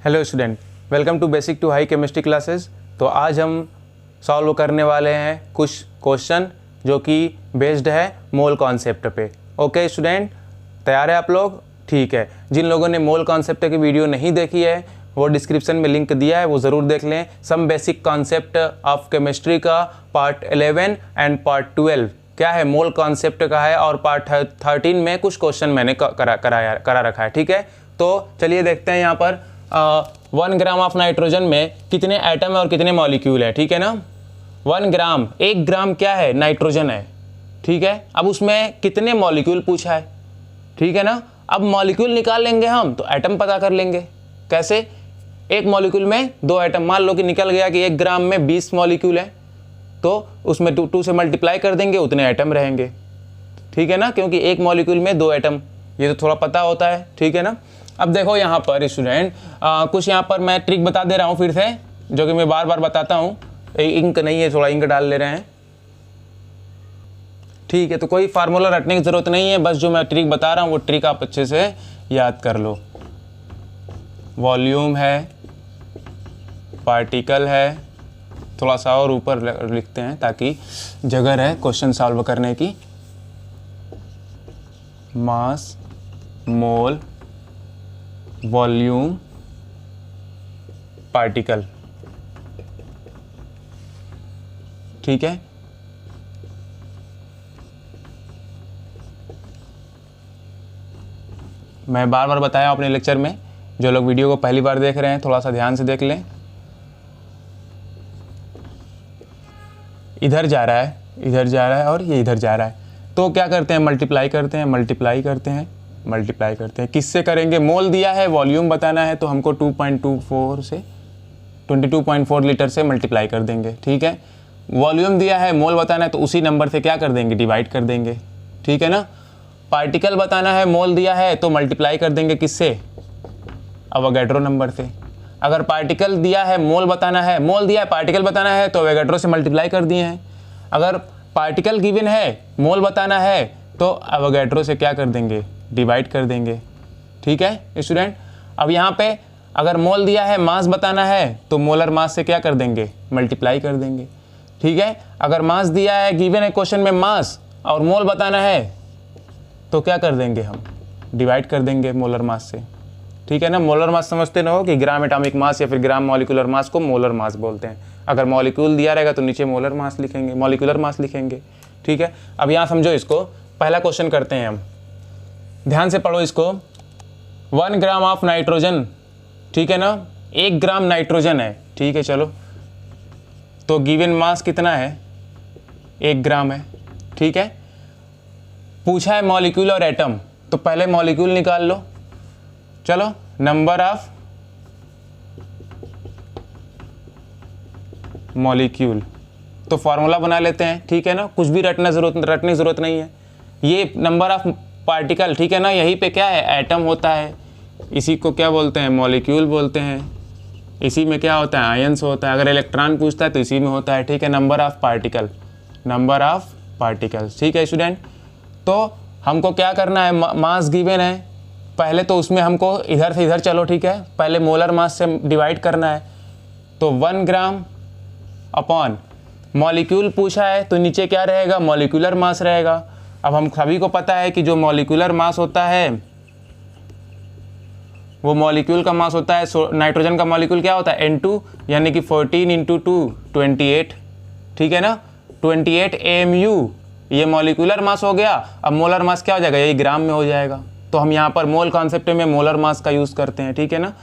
Hello student, welcome to basic to high chemistry classes. तो आज हम सॉल्व करने वाले हैं कुछ क्वेश्चन जो कि बेस्ड है मोल कॉन्सेप्ट पे। ओके स्टूडेंट, तैयार है आप लोग? ठीक है। जिन लोगों ने मोल कॉन्सेप्ट की वीडियो नहीं देखी है वो डिस्क्रिप्शन में लिंक दिया है, वो ज़रूर देख लें। Some basic concept of chemistry का पार्ट 11 एंड पार्ट 12 क्या है, मोल कॉन्सेप्ट का है, और पार्ट 13 में कुछ क्वेश्चन मैंने करा रखा है। ठीक है, तो चलिए देखते हैं यहाँ पर 1 ग्राम ऑफ नाइट्रोजन में कितने एटम और कितने मॉलिक्यूल है। ठीक है ना, 1 ग्राम, 1 ग्राम क्या है, नाइट्रोजन है। ठीक है, अब उसमें कितने मॉलिक्यूल पूछा है। ठीक है ना, अब मॉलिक्यूल निकाल लेंगे हम तो एटम पता कर लेंगे। कैसे? एक मॉलिक्यूल में 2 एटम, मान लो कि निकल गया कि 1 ग्राम में 20 मॉलिक्यूल है तो उसमें 2 से मल्टीप्लाई कर देंगे, उतने एटम रहेंगे। ठीक है ना, क्योंकि एक मॉलिक्यूल में 2 एटम, ये तो थोड़ा पता होता है। ठीक है ना, अब देखो यहाँ पर स्टूडेंट कुछ यहाँ पर मैं ट्रिक बता दे रहा हूँ फिर से, जो कि मैं बार बार बताता हूँ। इंक नहीं है, थोड़ा इंक डाल ले रहे हैं। ठीक है, तो कोई फार्मूला रटने की ज़रूरत नहीं है, बस जो मैं ट्रिक बता रहा हूँ वो ट्रिक आप अच्छे से याद कर लो। वॉल्यूम है, पार्टिकल है, थोड़ा सा और ऊपर लिखते हैं ताकि जगह रहे क्वेश्चन सॉल्व करने की। मास, मोल, वॉल्यूम, पार्टिकल। ठीक है, मैं बार बार बताया अपने लेक्चर में, जो लोग वीडियो को पहली बार देख रहे हैं थोड़ा सा ध्यान से देख लें। इधर जा रहा है, इधर जा रहा है और ये इधर जा रहा है, तो क्या करते हैं, मल्टीप्लाई करते हैं, मल्टीप्लाई करते हैं, मल्टीप्लाई करते हैं। किससे करेंगे? मोल दिया है, वॉल्यूम बताना है, तो हमको 2.24 से 22.4 लीटर से मल्टीप्लाई कर देंगे। ठीक है, वॉल्यूम दिया है, मोल बताना है, तो उसी नंबर से क्या कर देंगे, डिवाइड कर देंगे। ठीक है ना, पार्टिकल बताना है, मोल दिया है तो मल्टीप्लाई कर देंगे किससे, अवोगाड्रो नंबर से। अगर पार्टिकल दिया है, मोल बताना है, मोल दिया है, पार्टिकल बताना है तो अवोगाड्रो से मल्टीप्लाई कर दिए हैं। अगर पार्टिकल गिवन है, मोल बताना है तो अवोगाड्रो से क्या कर देंगे, डिवाइड कर देंगे। ठीक है स्टूडेंट, अब यहाँ पे अगर मोल दिया है, मास बताना है तो मोलर मास से क्या कर देंगे, मल्टीप्लाई कर देंगे। ठीक है, अगर मास दिया है, गिवन है क्वेश्चन में मास, और मोल बताना है तो क्या कर देंगे, हम डिवाइड कर देंगे मोलर मास से। ठीक है ना, मोलर मास समझते ना हो कि ग्राम एटॉमिक मास या फिर ग्राम मॉलिक्यूलर मास को मोलर मास बोलते हैं। अगर मॉलिक्यूल दिया रहेगा तो नीचे मोलर मास लिखेंगे, मॉलिक्यूलर मास लिखेंगे। ठीक है, अब यहाँ समझो इसको, पहला क्वेश्चन करते हैं हम, ध्यान से पढ़ो इसको। 1 ग्राम ऑफ नाइट्रोजन, ठीक है ना, 1 ग्राम नाइट्रोजन है। ठीक है, चलो, तो गिवन मास कितना है, 1 ग्राम है। ठीक है, पूछा है मॉलिक्यूल और एटम, तो पहले मॉलिक्यूल निकाल लो। चलो, नंबर ऑफ मॉलिक्यूल, तो फॉर्मूला बना लेते हैं। ठीक है ना, कुछ भी रटने की ज़रूरत नहीं है। ये नंबर ऑफ पार्टिकल, ठीक है ना, यहीं पे क्या है, एटम होता है, इसी को क्या बोलते हैं, मॉलिक्यूल बोलते हैं। इसी में क्या होता है, आयंस होता है। अगर इलेक्ट्रॉन पूछता है तो इसी में होता है। ठीक है, number of particle, number of particles. ठीक है स्टूडेंट, तो हमको क्या करना है, मास गिवन है, पहले तो उसमें हमको इधर से इधर चलो। ठीक है, पहले मोलर मास से डिवाइड करना है, तो 1 ग्राम अपॉन मॉलिक्यूल पूछा है तो नीचे क्या रहेगा, मॉलिक्यूलर मास रहेगा। अब हम सभी को पता है कि जो मॉलिक्यूलर मास होता है वो मॉलिक्यूल का मास होता है, नाइट्रोजन का मॉलिक्यूल क्या होता है, N2, यानी कि 14 × 2 28। ठीक है ना, 28 AMU, ये मॉलिक्यूलर मास हो गया। अब मोलर मास क्या हो जाएगा, ये ग्राम में हो जाएगा। तो हम यहाँ पर मोल कॉन्सेप्ट में मोलर मास का यूज़ करते हैं। ठीक है ना,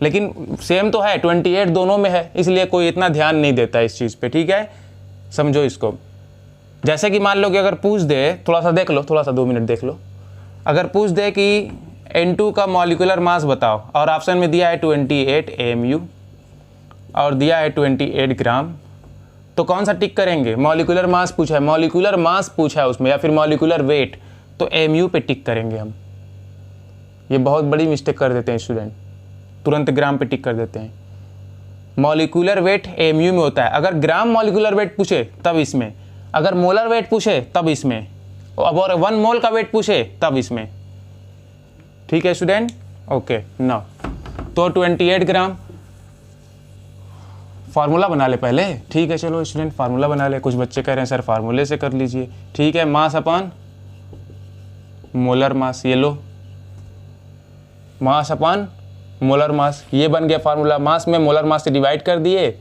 लेकिन सेम तो है, 28 दोनों में है, इसलिए कोई इतना ध्यान नहीं देता इस चीज़ पे। ठीक है, समझो इसको। जैसे कि मान लो कि अगर पूछ दे, थोड़ा सा देख लो, थोड़ा सा 2 मिनट देख लो। अगर पूछ दे कि N2 का मॉलिक्यूलर मास बताओ, और ऑप्शन में दिया है 28 AMU और दिया है 28 ग्राम, तो कौन सा टिक करेंगे, मॉलिक्यूलर मास पूछा है, मॉलिक्यूलर मास पूछा है उसमें, या फिर मॉलिक्यूलर वेट, तो AMU पे टिक करेंगे हम। ये बहुत बड़ी मिस्टेक कर देते हैं स्टूडेंट, तुरंत ग्राम पे टिक कर देते हैं। मॉलिक्यूलर वेट AMU में होता है। अगर ग्राम मॉलिक्यूलर वेट पूछे तब इसमें, अगर मोलर वेट पूछे तब इसमें, अब और 1 मोल का वेट पूछे तब इसमें। ठीक है स्टूडेंट, ओके। नाउ तो 28 ग्राम। फार्मूला बना ले पहले, ठीक है चलो स्टूडेंट फार्मूला बना ले। कुछ बच्चे कह रहे हैं सर फार्मूले से कर लीजिए, ठीक है। मास अपॉन मोलर मास, ये लो मास अपॉन मोलर मास, ये बन गया फार्मूला। मास में मोलर मास से डिवाइड कर दिए,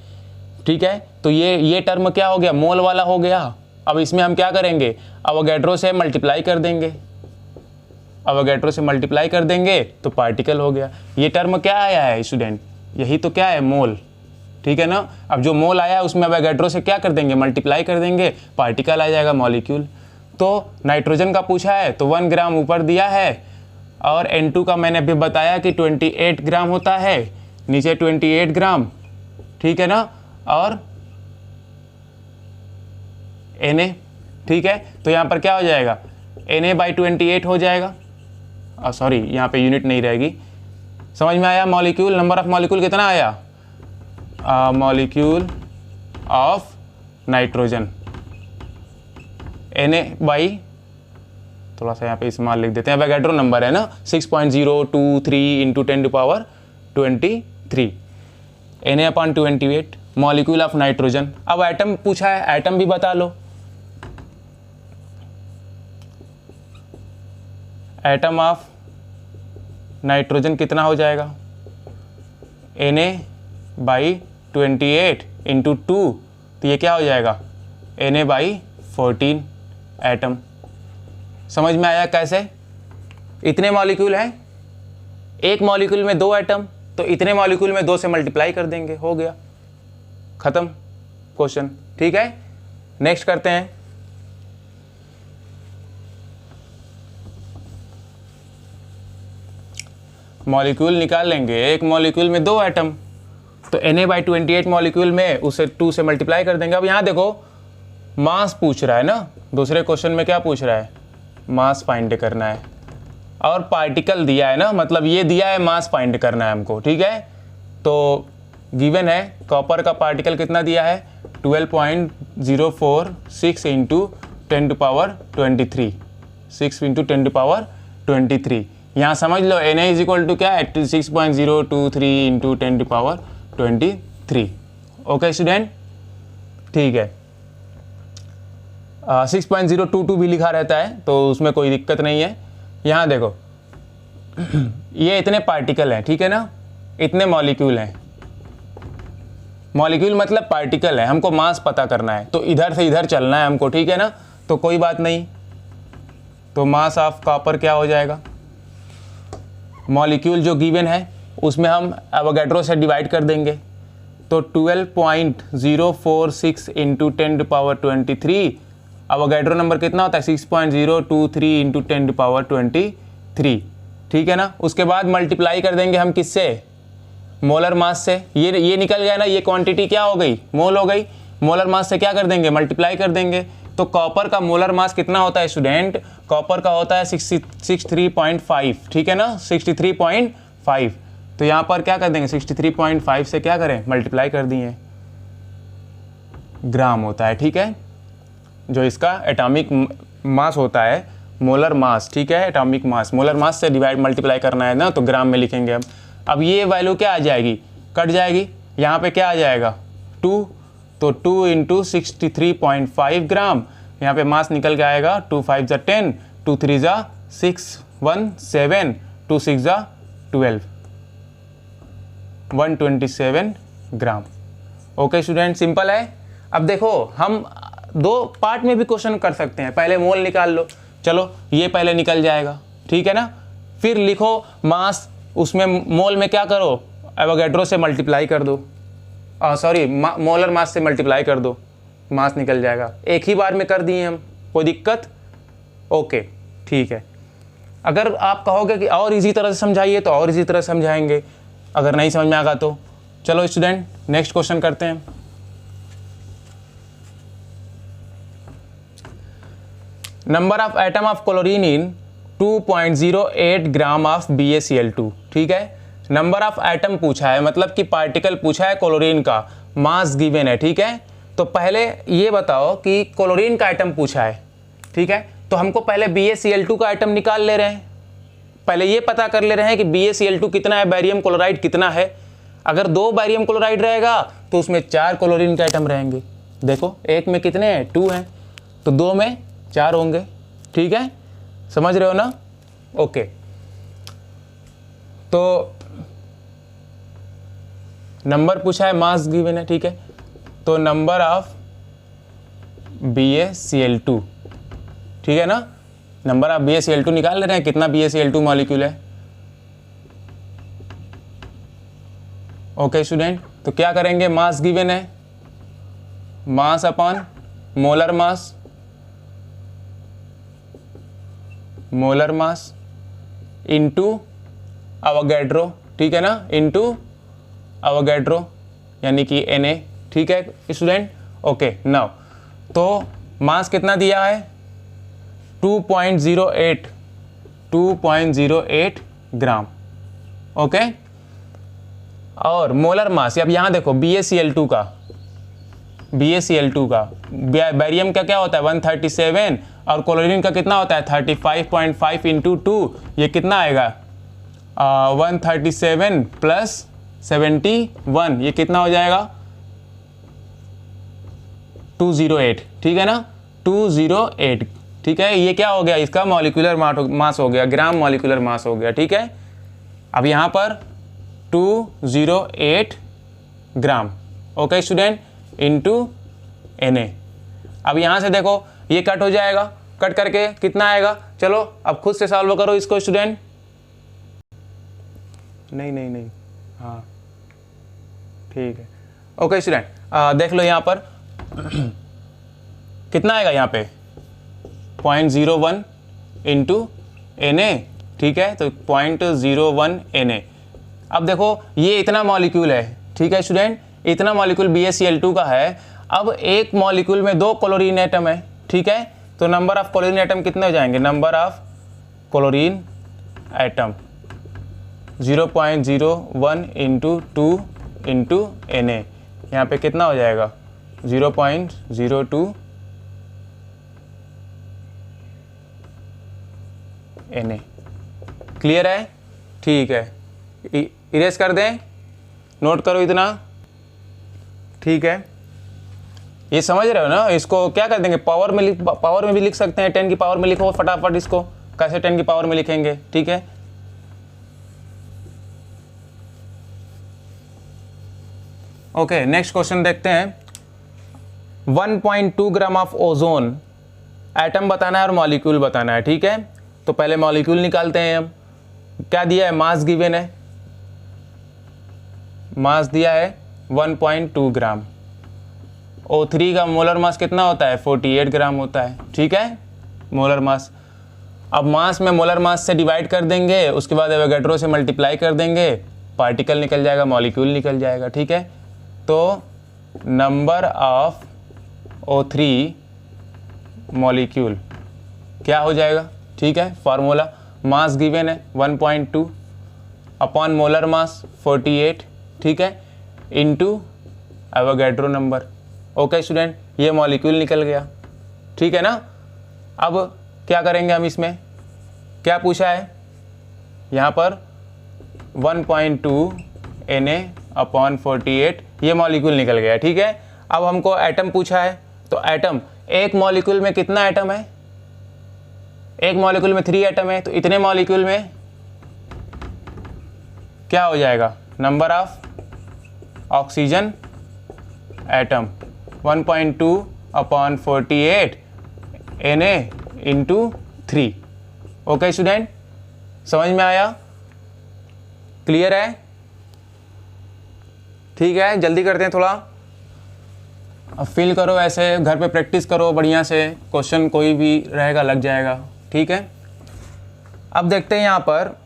ठीक है। तो ये टर्म क्या हो गया, मोल वाला हो गया। अब इसमें हम क्या करेंगे, अवोगैड्रो से मल्टीप्लाई कर देंगे, अवोगैड्रो से मल्टीप्लाई कर देंगे तो पार्टिकल हो गया। ये टर्म क्या आया है स्टूडेंट, यही तो क्या है, मोल, ठीक है ना। अब जो मोल आया है उसमें अवोगैड्रो से क्या कर देंगे, मल्टीप्लाई कर देंगे, पार्टिकल आ जाएगा, मॉलिक्यूल। तो नाइट्रोजन का पूछा है तो 1 ग्राम ऊपर दिया है, और N2 का मैंने अभी बताया कि 28 ग्राम होता है, नीचे 28 ग्राम, ठीक है ना। और Na, ठीक है। तो यहाँ पर क्या हो जाएगा, Na/28 हो जाएगा। सॉरी यहाँ पे यूनिट नहीं रहेगी, समझ में आया। मॉलिक्यूल, नंबर ऑफ मॉलिक्यूल कितना आया, मॉलिक्यूल ऑफ नाइट्रोजन Na थोड़ा सा यहाँ पे इस्तेमाल लिख देते हैं, अवोगैड्रो नंबर है ना 6.023 × 10⁻23 Na/28 मॉलिक्यूल ऑफ नाइट्रोजन। अब एटम पूछा है, एटम भी बता लो। एटम ऑफ नाइट्रोजन कितना हो जाएगा, Na/28 × 2, तो ये क्या हो जाएगा, Na/14 एटम। समझ में आया कैसे, इतने मॉलिक्यूल हैं, एक मॉलिक्यूल में 2 एटम, तो इतने मॉलिक्यूल में 2 से मल्टीप्लाई कर देंगे, हो गया, खत्म क्वेश्चन, ठीक है। नेक्स्ट करते हैं, मॉलिक्यूल निकाल लेंगे। एक मॉलिक्यूल में 2 एटम, तो Na/28 मॉलिक्यूल में उसे 2 से मल्टीप्लाई कर देंगे। अब यहाँ देखो मास पूछ रहा है ना, दूसरे क्वेश्चन में क्या पूछ रहा है, मास फाइंड करना है, और पार्टिकल दिया है ना, मतलब ये दिया है मास फाइंड करना है हमको, ठीक है। तो गिवन है कॉपर का पार्टिकल कितना दिया है, 12.046 × 10⁻23, 6 × 10⁻23। यहाँ समझ लो Na = क्या है, 6.023 × 10⁻23। ओके स्टूडेंट, ठीक है। 6.022 भी लिखा रहता है तो उसमें कोई दिक्कत नहीं है। यहाँ देखो ये इतने पार्टिकल हैं, ठीक है ना, इतने मॉलिक्यूल हैं, मॉलिक्यूल मतलब पार्टिकल है, हमको मास पता करना है, तो इधर से इधर चलना है हमको, ठीक है ना। तो कोई बात नहीं, तो मास ऑफ कॉपर क्या हो जाएगा, मॉलिक्यूल जो गिवन है उसमें हम एवोगैड्रो से डिवाइड कर देंगे, तो 12.046 × 10⁻23, एवोगैड्रो नंबर कितना होता है, 6.023 × 10⁻23, ठीक है ना। उसके बाद मल्टीप्लाई कर देंगे हम किससे, मोलर मास से। ये निकल गया ना, ये क्वांटिटी क्या हो गई, मोल हो गई। मोलर मास से क्या कर देंगे, मल्टीप्लाई कर देंगे। तो कॉपर का मोलर मास कितना होता है स्टूडेंट, कॉपर का होता है 63.5, ठीक है ना, 63.5। तो यहाँ पर क्या कर देंगे, 63.5 से क्या करें, मल्टीप्लाई कर दिए, ग्राम होता है, ठीक है। जो इसका एटॉमिक मास होता है, मोलर मास, ठीक है, एटॉमिक मास, मोलर मास से डिवाइड मल्टीप्लाई करना है ना, तो ग्राम में लिखेंगे हम। अब ये वैल्यू क्या आ जाएगी, कट जाएगी, यहाँ पे क्या आ जाएगा 2, तो 2 × 63.5 ग्राम, यहाँ पे मास निकल के आएगा 2 5 = 10, 2 3 = 6, 1 7, 2 6 = 12, 127 ग्राम। ओके स्टूडेंट, सिंपल है। अब देखो हम 2 पार्ट में भी क्वेश्चन कर सकते हैं, पहले मोल निकाल लो, चलो ये पहले निकल जाएगा, ठीक है ना। फिर लिखो मास, उसमें मोल में क्या करो, एवोगैड्रो से मल्टीप्लाई कर दो, सॉरी मोलर मास से मल्टीप्लाई कर दो, मास निकल जाएगा। एक ही बार में कर दिए हम, कोई दिक्कत, ओके ठीक है। अगर आप कहोगे कि और इजी तरह से समझाइए तो और इजी तरह से समझाएंगे, अगर नहीं समझ में आएगा तो चलो स्टूडेंट नेक्स्ट क्वेश्चन करते हैं। Number of atom of chlorine in 2.08 gram of BaCl2, ठीक है। नंबर ऑफ एटम पूछा है, मतलब कि पार्टिकल पूछा है क्लोरीन का, मास गिवन है, ठीक है। तो पहले ये बताओ कि क्लोरीन का एटम पूछा है, ठीक है, तो हमको पहले BaCl2 का एटम निकाल ले रहे हैं, पहले ये पता कर ले रहे हैं कि BaCl2 कितना है, बैरियम क्लोराइड कितना है। अगर 2 बैरियम क्लोराइड रहेगा तो उसमें 4 क्लोरीन के आइटम रहेंगे। देखो एक में कितने हैं, 2 हैं, तो 2 में 4 होंगे। ठीक है, समझ रहे हो ना? ओके, तो नंबर पूछा है, मास गिवन है। ठीक है, तो नंबर ऑफ BaCl2, ठीक है ना, नंबर ऑफ BaCl2 निकाल ले रहे हैं, कितना BaCl2 मॉलिक्यूल है। ओके स्टूडेंट, तो क्या करेंगे, मास गिवन है, mass upon molar mass, molar mass into Avogadro, ठीक है ना, इनटू अवोगाड्रो यानी कि Na। ठीक है स्टूडेंट, ओके। नाउ तो मास कितना दिया है, 2.08 ग्राम। ओके, और मोलर मास, अब यहाँ देखो BaCl2 का बैरियम का क्या होता है 137 और क्लोरीन का कितना होता है 35.5 इंटू 2, ये कितना आएगा 137 प्लस 71, ये कितना हो जाएगा 208। ठीक है ना, 208। ठीक है, ये क्या हो गया, इसका मॉलिक्यूलर मास हो गया, ग्राम मॉलिक्यूलर मास हो गया। ठीक है, अब यहाँ पर 208 gram. Okay student, into Na। अब यहाँ से देखो ये कट हो जाएगा, कट करके कितना आएगा, चलो अब खुद से सॉल्व करो इसको स्टूडेंट। नहीं, हाँ ठीक है। ओके स्टूडेंट, देख लो यहाँ पर कितना आएगा, यहाँ पे 0.01 इंटू Na। ठीक है, तो 0.01 Na। अब देखो ये इतना मॉलिक्यूल है। ठीक है स्टूडेंट, इतना मॉलिक्यूल BaCl2 का है। अब एक मॉलिक्यूल में 2 क्लोरीन एटम है। ठीक है, तो नंबर ऑफ क्लोरीन एटम कितने हो जाएंगे, number of chlorine atom 0.01 into 2 into Na, यहाँ पे कितना हो जाएगा 0.02 Na। क्लियर है? ठीक है, इरेज कर दें, नोट करो इतना। ठीक है, ये समझ रहे हो ना, इसको क्या कर देंगे, पावर में भी लिख सकते हैं, 10 की पावर में लिखो फटाफट। इसको कैसे 10 की पावर में लिखेंगे, ठीक है। ओके, नेक्स्ट क्वेश्चन देखते हैं। 1.2 ग्राम ऑफ ओजोन, एटम बताना है और मॉलिक्यूल बताना है। ठीक है, तो पहले मॉलिक्यूल निकालते हैं हम। क्या दिया है, मास गिवन है, मास दिया है 1.2 ग्राम। O3 का मोलर मास कितना होता है 48 ग्राम होता है। ठीक है, मोलर मास। अब मास में मोलर मास से डिवाइड कर देंगे, उसके बाद एवोगाड्रो से मल्टीप्लाई कर देंगे, पार्टिकल निकल जाएगा, मॉलिक्यूल निकल जाएगा। ठीक है, तो नंबर ऑफ O3 मॉलिक्यूल क्या हो जाएगा। ठीक है, फार्मूला मास गिवन है 1.2 अपॉन मोलर मास 48। ठीक है, into Avogadro number. Okay student, ये मॉलिक्यूल निकल गया। ठीक है ना, अब क्या करेंगे हम, इसमें क्या पूछा है, यहाँ पर 1.2 Na अपॉन 48, ये मॉलिक्यूल निकल गया। ठीक है, अब हमको एटम पूछा है, तो एटम, एक मॉलिक्यूल में कितना एटम है, एक मॉलिक्यूल में 3 एटम है, तो इतने मॉलिक्यूल में क्या हो जाएगा, number of oxygen atom 1.2 upon 48 Na into 3। Okay student, समझ में आया, क्लियर है? ठीक है, जल्दी करते हैं थोड़ा, अब फिल करो, ऐसे घर पे प्रैक्टिस करो बढ़िया से, क्वेश्चन कोई भी रहेगा लग जाएगा। ठीक है, अब देखते हैं यहाँ पर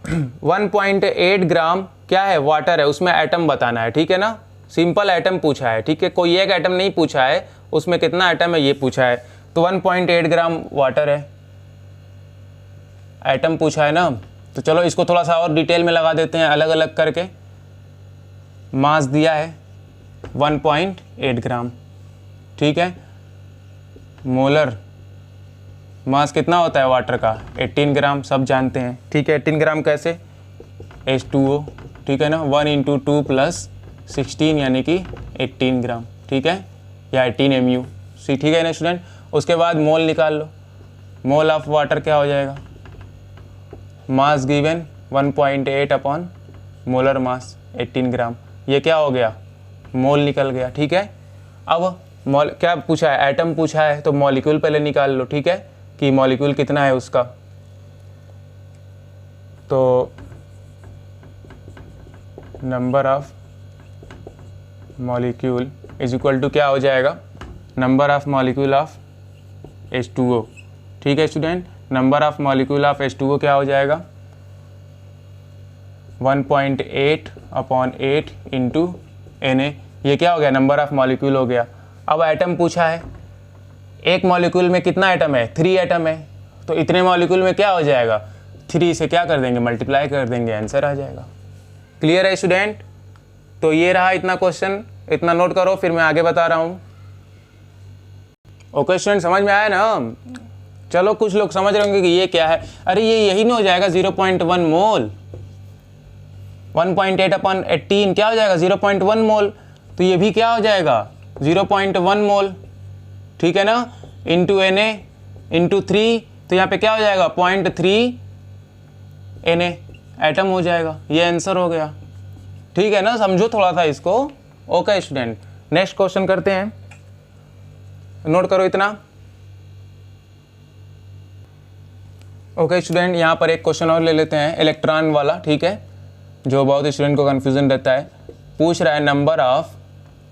1.8 ग्राम क्या है, वाटर है, उसमें एटम बताना है। ठीक है ना, सिंपल एटम पूछा है। ठीक है, कोई एक एटम नहीं पूछा है, उसमें कितना एटम है ये पूछा है। तो 1.8 ग्राम वाटर है, एटम पूछा है ना, तो चलो इसको थोड़ा सा और डिटेल में लगा देते हैं, अलग अलग करके। मास दिया है 1.8 ग्राम। ठीक है, मोलर मास कितना होता है वाटर का? 18 ग्राम, सब जानते हैं। ठीक है, 18 ग्राम कैसे? H2O, ठीक है ना, 1 × 2 + 16 यानी कि 18 ग्राम, ठीक है, या 18 MU, ठीक है ना स्टूडेंट। उसके बाद मोल निकाल लो। मोल ऑफ वाटर क्या हो जाएगा? Mass given 1.8 upon molar mass 18 ग्राम, ये क्या हो गया? मोल निकल गया, ठीक है। अब मोल क्या पूछा है? एटम पूछा है, तो मॉलिक्यूल पहले निकाल लो, ठीक है, कि मॉलिक्यूल कितना है उसका। तो number of molecule is equal to क्या हो जाएगा? Number of molecule of H2O, ठीक है student. Number of molecule of H2O क्या हो जाएगा? 1.8 अपॉन 8 × Na, ये क्या हो गया? नंबर ऑफ मॉलिक्यूल हो गया। अब एटम पूछा है, एक मॉलिक्यूल में कितना एटम है? 3 एटम है, तो इतने मॉलिक्यूल में क्या हो जाएगा? 3 से क्या कर देंगे? मल्टीप्लाई कर देंगे, आंसर आ जाएगा। क्लियर है स्टूडेंट? तो ये रहा इतना क्वेश्चन, इतना नोट करो, फिर मैं आगे बता रहा हूँ। ओके स्टूडेंट, समझ में आया ना? चलो, कुछ लोग समझ रहे होंगे कि ये क्या है। अरे ये यही नहीं हो जाएगा 0.1 मोल, 1.8 अपॉन 18 क्या हो जाएगा? 0.1 मोल। तो ये भी क्या हो जाएगा? 0.1 मोल, ठीक है ना, इंटू Na इंटू 3, तो यहाँ पे क्या हो जाएगा? 0.3 Na एटम हो जाएगा। ये आंसर हो गया, ठीक है ना, समझो थोड़ा सा इसको। ओके स्टूडेंट, नेक्स्ट क्वेश्चन करते हैं, नोट करो इतना। ओके स्टूडेंट, यहाँ पर एक क्वेश्चन और ले लेते हैं, इलेक्ट्रॉन वाला, ठीक है, जो बहुत स्टूडेंट को कन्फ्यूजन रहता है। पूछ रहा है नंबर ऑफ,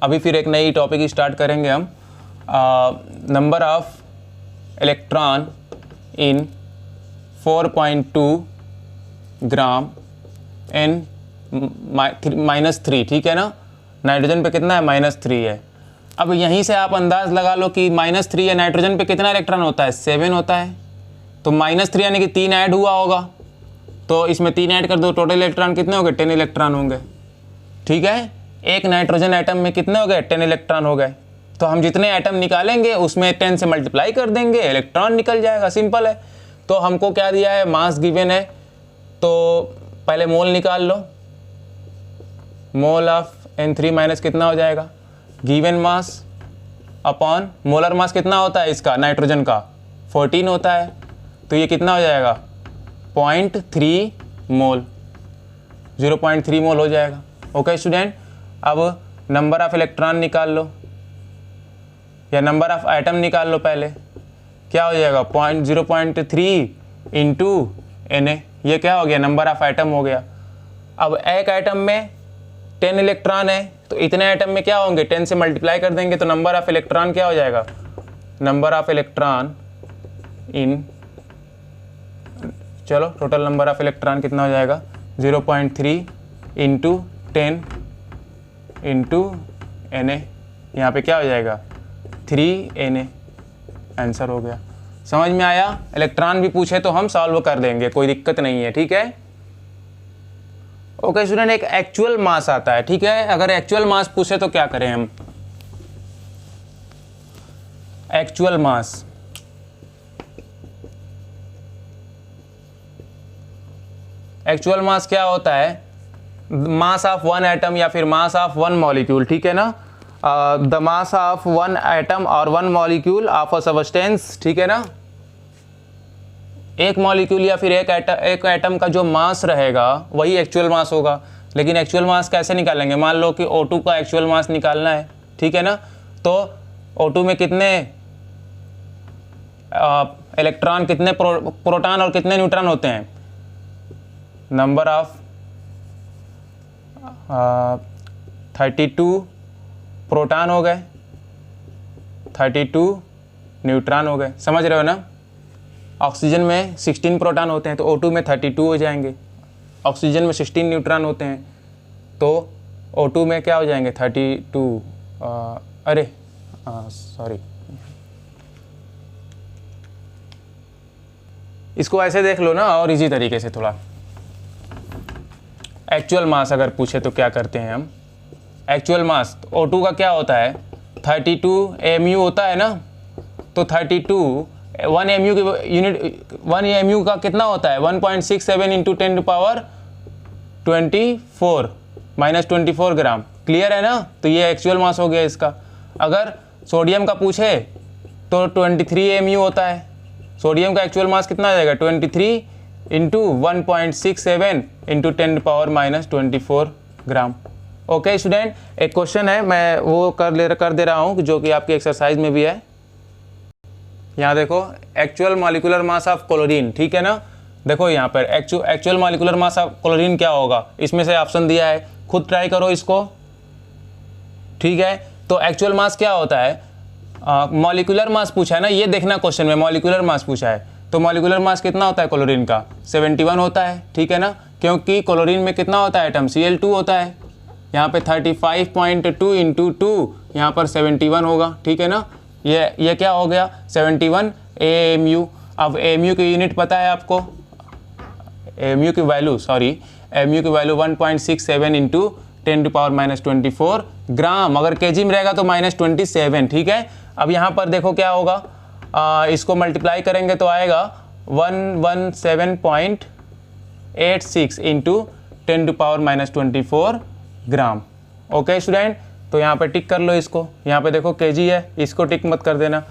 अभी फिर एक नई टॉपिक स्टार्ट करेंगे हम, number of electron in 4.2 gram N -3, ठीक है ना। नाइट्रोजन पे कितना है? -3 है। अब यहीं से आप अंदाज लगा लो कि -3 है, नाइट्रोजन पे कितना इलेक्ट्रॉन होता है? 7 होता है। तो -3 यानी कि 3 ऐड हुआ होगा, तो इसमें 3 ऐड कर दो, टोटल इलेक्ट्रॉन कितने हो गए? 10 इलेक्ट्रॉन होंगे, ठीक है। एक नाइट्रोजन एटम में कितने हो गए? 10 इलेक्ट्रॉन हो गए। तो हम जितने एटम निकालेंगे उसमें 10 से मल्टीप्लाई कर देंगे, इलेक्ट्रॉन निकल जाएगा, सिंपल है। तो हमको क्या दिया है? मास गिवन है, तो पहले मोल निकाल लो। मोल ऑफ N3- कितना हो जाएगा? Given mass upon molar mass कितना होता है इसका? नाइट्रोजन का 14 होता है, तो ये कितना हो जाएगा? 0.3 मोल, 0.3 मोल हो जाएगा। ओके स्टूडेंट, अब नंबर ऑफ इलेक्ट्रॉन निकाल लो, या नंबर ऑफ एटम निकाल लो पहले। क्या हो जाएगा? 0.3 इंटू Na, ये क्या हो गया? नंबर ऑफ एटम हो गया। अब एक एटम में 10 इलेक्ट्रॉन है, तो इतने एटम में क्या होंगे? 10 से मल्टीप्लाई कर देंगे, तो नंबर ऑफ इलेक्ट्रॉन क्या हो जाएगा? नंबर ऑफ इलेक्ट्रॉन इन, चलो टोटल नंबर ऑफ इलेक्ट्रॉन कितना हो जाएगा? 0.3 इंटू 10 इंटू Na, यहाँ पे क्या हो जाएगा? 3 Na, आंसर हो गया। समझ में आया? इलेक्ट्रॉन भी पूछे तो हम सॉल्व कर देंगे, कोई दिक्कत नहीं है, ठीक है। ओके स्टूडेंट, एक एक्चुअल मास आता है, ठीक है। अगर एक्चुअल मास पूछे तो क्या करें हम? एक्चुअल मास, एक्चुअल मास क्या होता है? मास ऑफ वन एटम या फिर मास ऑफ वन मॉलिक्यूल, ठीक है ना। The mass of one atom और one molecule of a substance, ठीक है ना। एक मॉलिक्यूल या फिर एक एटम का जो मास रहेगा वही एक्चुअल मास होगा। लेकिन एक्चुअल मास कैसे निकालेंगे? मान लो कि O2 का एक्चुअल मास निकालना है, ठीक है ना। तो O2 में कितने इलेक्ट्रॉन, कितने प्रोटॉन और कितने न्यूट्रॉन होते हैं? नंबर ऑफ 32 प्रोटॉन हो गए, 32 न्यूट्रॉन हो गए, समझ रहे हो ना। ऑक्सीजन में 16 प्रोटॉन होते हैं, तो O2 में 32 हो जाएंगे। ऑक्सीजन में 16 न्यूट्रॉन होते हैं, तो O2 में क्या हो जाएंगे? 32 सॉरी, इसको ऐसे देख लो ना, और इजी तरीके से थोड़ा। एक्चुअल मास अगर पूछे तो क्या करते हैं हम? एक्चुअल मास O2 का क्या होता है? 32 mu होता है ना। तो 32 1 mu की यूनिट 1 mu का कितना होता है 1.67 इंटू 10 पावर 24 माइनस 24 ग्राम। क्लियर है ना। तो ये एक्चुअल मास हो गया इसका। अगर सोडियम का पूछे तो 23 mu होता है। सोडियम का एक्चुअल मास कितना आ जाएगा 23 इंटू 1.67 इंटू 10 पावर माइनस 24 ग्राम। ओके स्टूडेंट, एक क्वेश्चन है मैं वो कर दे रहा हूँ जो कि आपकी एक्सरसाइज में भी है। यहाँ देखो actual molecular mass of chlorine, ठीक है ना। देखो यहाँ पर actual molecular mass of chlorine क्या होगा, इसमें से ऑप्शन दिया है, खुद ट्राई करो इसको, ठीक है। तो एक्चुअल मास क्या होता है, मॉलिक्यूलर मास पूछा है ना, ये देखना क्वेश्चन में मॉलिक्यूलर मास पूछा है। तो मॉलिक्यूलर मास कितना होता है क्लोरीन का 71 होता है, ठीक है ना, क्योंकि क्लोरीन में कितना होता है एटम Cl2 होता है। यहाँ पे 35.2 इंटू 2 यहाँ पर 71 होगा, ठीक है ना। ये क्या हो गया 71 AMU। अब AMU की यूनिट पता है आपको, AMU की value 1.67 into 10 to power minus 24 ग्राम। अगर केजी में रहेगा तो माइनस 27, ठीक है। अब यहाँ पर देखो क्या होगा, इसको मल्टीप्लाई करेंगे तो आएगा 117.86 इंटू 10 टू पावर माइनस 24 ग्राम। ओके स्टूडेंट, तो यहाँ पे टिक कर लो इसको। यहाँ पे देखो केजी है, इसको टिक मत कर देना।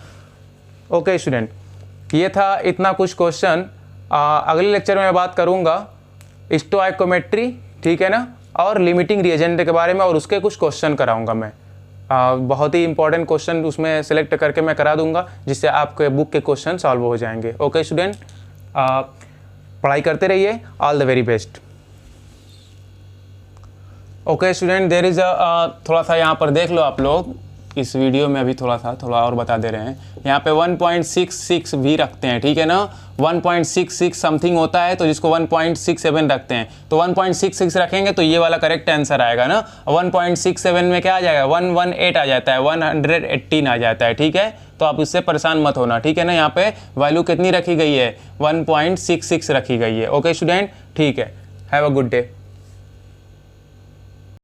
ओके स्टूडेंट, ये था इतना कुछ क्वेश्चन। अगले लेक्चर में मैं बात करूँगा स्टोइकोमेट्री, ठीक है ना, और लिमिटिंग रिएजेंट के बारे में, और उसके कुछ क्वेश्चन कराऊंगा मैं। बहुत ही इंपॉर्टेंट क्वेश्चन उसमें सेलेक्ट करके मैं करा दूंगा, जिससे आपके बुक के क्वेश्चन सॉल्व हो जाएंगे। ओके स्टूडेंट, पढ़ाई करते रहिए। All the very best. Okay student, there is थोड़ा सा यहाँ पर देख लो आप लोग, इस वीडियो में अभी थोड़ा और बता दे रहे हैं। यहाँ पे 1.66 भी रखते हैं, ठीक है ना। 1.66 समथिंग होता है, तो जिसको 1.67 रखते हैं, तो 1.66 रखेंगे तो ये वाला करेक्ट आंसर आएगा ना। 1.67 में क्या आ जाएगा 118 आ जाता है, 118 आ जाता है, ठीक है। तो आप इससे परेशान मत होना, ठीक है ना। यहाँ पे वैल्यू कितनी रखी गई है 1.66 रखी गई है। ओके स्टूडेंट, ठीक है, हैव अ गुड डे।